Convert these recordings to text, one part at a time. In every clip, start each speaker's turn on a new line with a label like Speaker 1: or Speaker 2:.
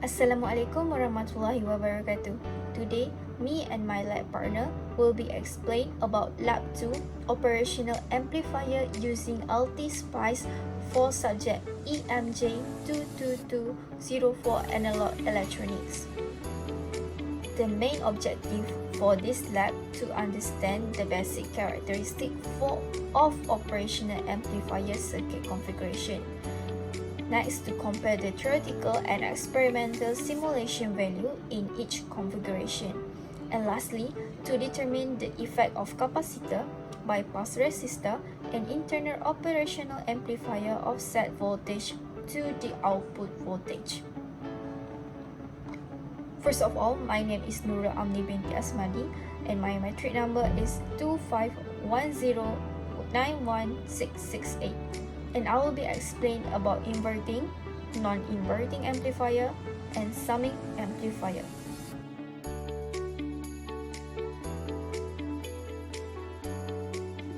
Speaker 1: Assalamualaikum warahmatullahi wabarakatuh. Today, me and my lab partner will be explain about Lab 2 operational amplifier using Ulti-Spice for subject EMJ 22204 analog electronics. The main objective for this lab to understand the basic characteristic of operational amplifier circuit configuration. Next, to compare the theoretical and experimental simulation value in each configuration. And lastly, to determine the effect of capacitor, bypass resistor, and internal operational amplifier offset voltage to the output voltage. First of all, my name is Nurul Amni binti Asmadi and my metric number is 2510916668. And I will be explain about inverting, non-inverting amplifier, and summing amplifier.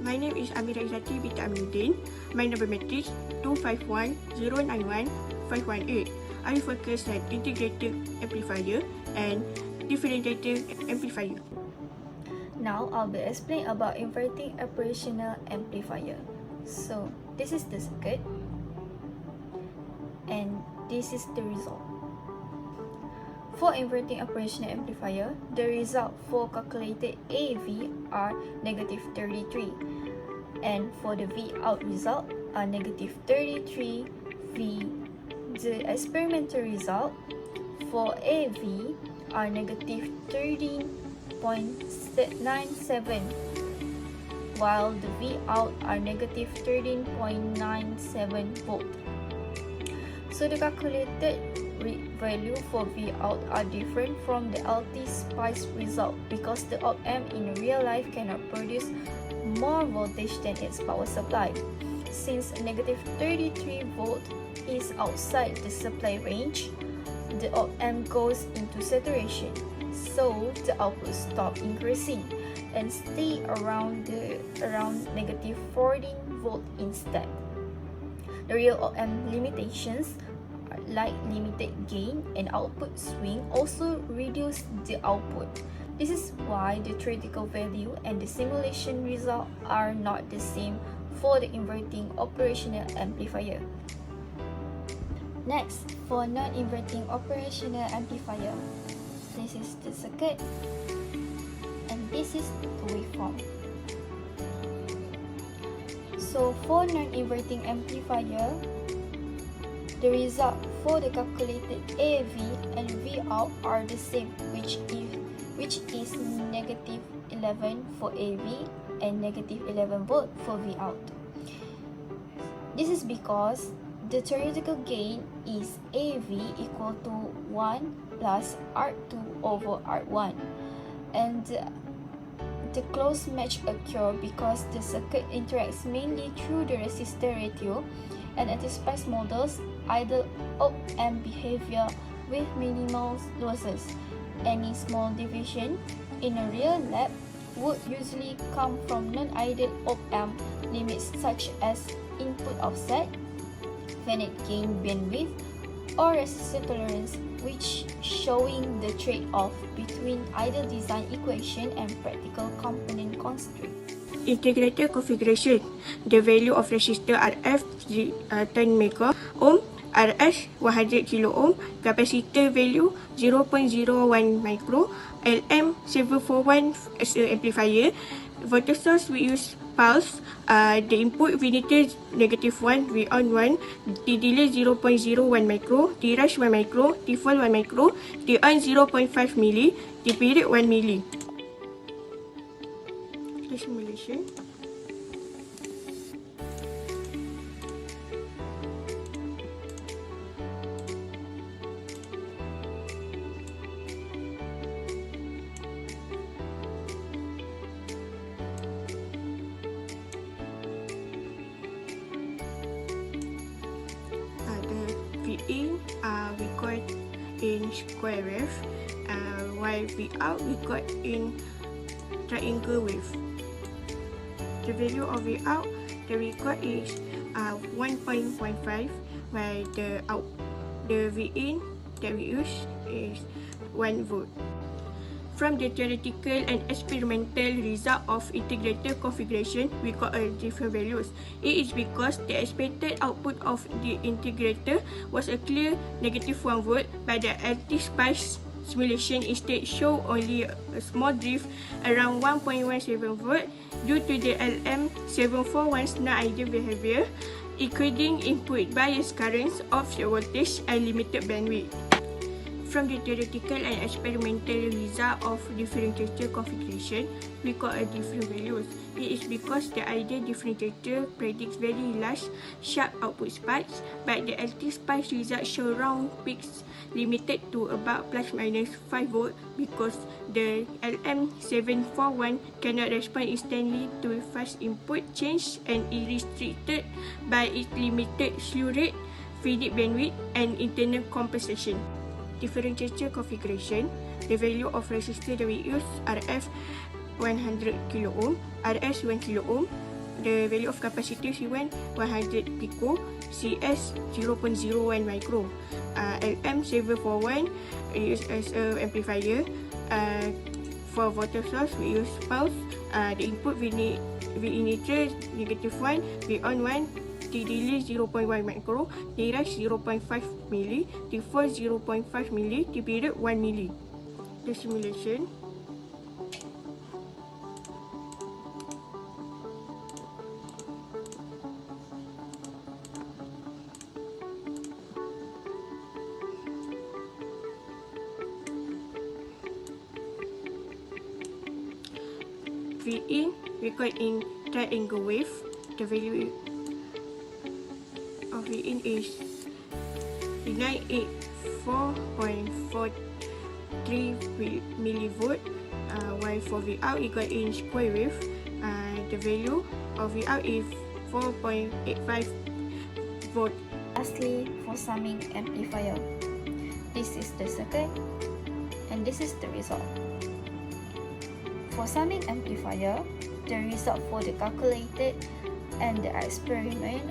Speaker 2: My name is Amira Izzati binti Aminuddin. My number matrix 251091518. I focus on integrated amplifier and differentiated amplifier.
Speaker 1: Now I'll be explain about inverting operational amplifier. So this is the circuit and this is the result. For inverting operational amplifier, the result for calculated AV are negative 33 and for the V out result are negative 33 V. The experimental result for AV are negative 13.97 while the V out are negative 13.97 volt. So the calculated value for V out are different from the Ulti-Spice result because the op-amp in real life cannot produce more voltage than its power supply. Since negative 33 volt is outside the supply range, the op-amp goes into saturation, so the output stop increasing and stay around negative 14 volt instead. The real op-amp limitations like limited gain and output swing also reduce the output. This is why the theoretical value and the simulation result are not the same for the inverting operational amplifier. Next, for non-inverting operational amplifier, this is the circuit and this is the waveform. So for non-inverting amplifier, the result for the calculated AV and V out are the same, which is negative 11 for AV and negative 11 volt for V out. This is because the theoretical gain is AV equal to 1 plus R2 over R1 and the close match occur because the circuit interacts mainly through the resistor ratio and Ulti-Spice models idle op-amp behavior with minimal losses. Any small deviation in a real lab would usually come from non-idle op-amp limits such as input offset, finite gain bandwidth, or resistor tolerance, which showing the trade-off between ideal design equation and practical component constraint.
Speaker 2: Integrated configuration. The value of resistor RF 10 mega ohm, RS 100 kilo ohm, capacitor value 0.01 micro, LM 741 as an amplifier. Voltage source we use pulse. The input V-neutral negative 1, V on 1, the delay 0.01 micro, the rush 1 micro, the fall 1 micro, the on 0.5 milli, the period 1 milli. The simulation. In we got in square wave, while V out we got in triangle wave. The value of V out the record is 1.15, while the V in that we use is 1 volt. From the theoretical and experimental result of integrator configuration, we got a different values. It is because the expected output of the integrator was a clear negative 1 volt, but the LT-SPICE simulation instead show only a small drift around 1.17 volt due to the LM741's non-ideal behavior, including input bias currents, offset voltage, and limited bandwidth. From the theoretical and experimental result of differentiator configuration, we got a different values. It is because the ideal differentiator predicts very large, sharp output spikes, but the LT-SPICE results show round peaks limited to about plus minus 5 volt because the LM741 cannot respond instantly to fast input change and is restricted by its limited slew rate, finite bandwidth, and internal compensation. Differentiator configuration, the value of resistor that we use RF 100 kilo ohm, RS 1 kilo ohm, the value of capacitor C1 100 pico, CS 0.01 micro, LM741 we use as an amplifier. For voltage source we use pulse, the input V initial -1, V on 1, T delay 0.1 micro, T rise 0.5 milli, T4 0.5 milli, T period 1 milli. The simulation. V in, we got in triangle wave. The value of V in is 984.43 millivolt, while for V out we got in square wave. The value of V out is 4.85 volt.
Speaker 1: Lastly, for summing amplifier, this is the circuit and this is the result. For summing amplifier, the result for the calculated and the experiment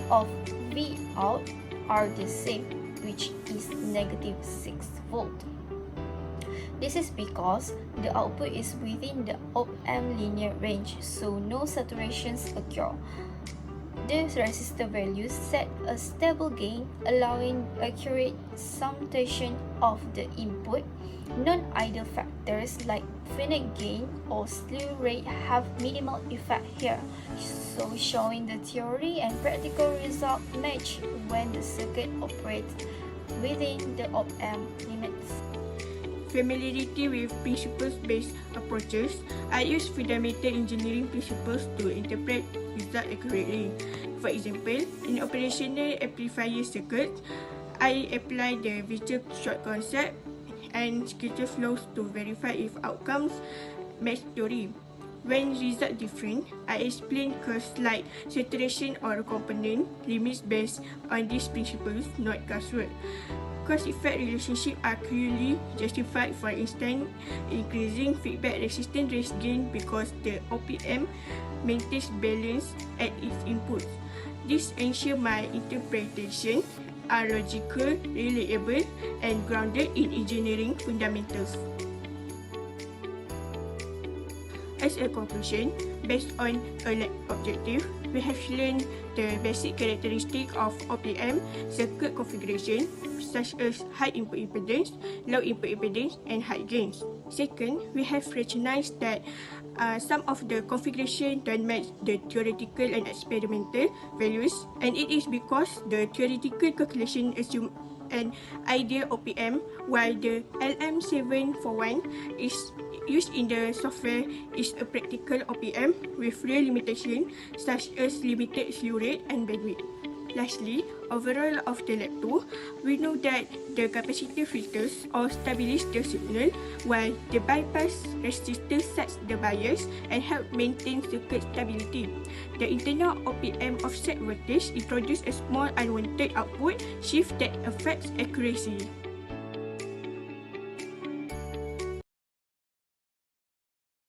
Speaker 1: of V out are the same, which is negative 6 volt. This is because the output is within the op-amp linear range, so no saturations occur. The resistor values set a stable gain, allowing accurate summation of the input. Non-ideal factors like finite gain or slew rate have minimal effect here, so showing the theory and practical result match when the circuit operates within the op-amp limits.
Speaker 2: Familiarity with principles-based approaches, I use fundamental engineering principles to interpret results accurately. For example, in operational amplifier circuits, I apply the virtual short concept and schedule flows to verify if outcomes match theory. When results different, I explain curves like saturation or component limits based on these principles, not guesswork. Cause-effect relationships are clearly justified, for instance, increasing feedback resistance raise gain because the op-amp maintains balance at its inputs. This ensures my interpretation are logical, reliable, and grounded in engineering fundamentals. As a conclusion, based on a lab objective, we have learned the basic characteristics of op-amp circuit configuration, such as high input impedance, low input impedance, and high gains. Second, we have recognized that some of the configuration don't match the theoretical and experimental values, and it is because the theoretical calculation assume an ideal op-amp, while the LM741 is used in the software is a practical op-amp with real limitations such as limited slew rate and bandwidth. Lastly, overall of the lab 2, we know that the capacitor filters or stabilize the signal, while the bypass resistor sets the bias and help maintain circuit stability. The internal op-amp offset voltage introduces a small unwanted output shift that affects accuracy.